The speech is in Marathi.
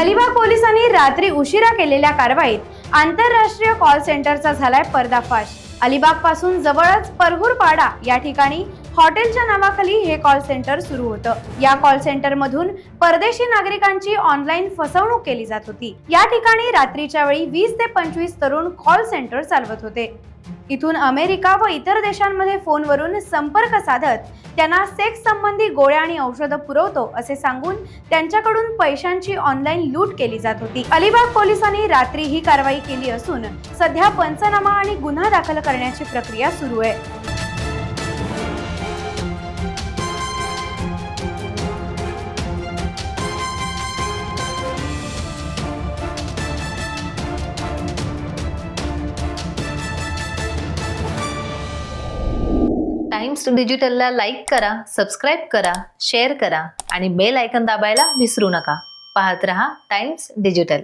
अलिबाग पोलिसांनी रात्री उशिरा केलेल्या कारवाईत आंतरराष्ट्रीय कॉल सेंटरचा झालाय पर्दाफाश। अलिबाग पासून जवळच परहुरपाडा या ठिकाणी हॉटेलच्या नावाखाली हे कॉल सेंटर सुरू होतं। या कॉल सेंटर मधून परदेशी नागरिकांची ऑनलाईन फसवणूक केली जात होती। या ठिकाणी रात्रीच्या वेळी 20 ते 25 तरुण कॉल सेंटर चालवत होते। इथून अमेरिका व इतर देशांमध्ये फोनवरून संपर्क साधत त्यांना सेक्स संबंधी गोळ्या आणि औषधं पुरवतो असे सांगून त्यांच्याकडून पैशांची ऑनलाईन लूट केली जात होती। अलिबाग पोलिसांनी रात्री ही कारवाई केली असून सध्या पंचनामा आणि गुन्हा दाखल करण्याची प्रक्रिया सुरू आहे। टाइम्स डिजिटलला लाईक करा, सबस्क्राईब करा, शेअर करा आणि बेल आयकॉन दाबायला विसरू नका। पाहत रहा टाइम्स डिजिटल।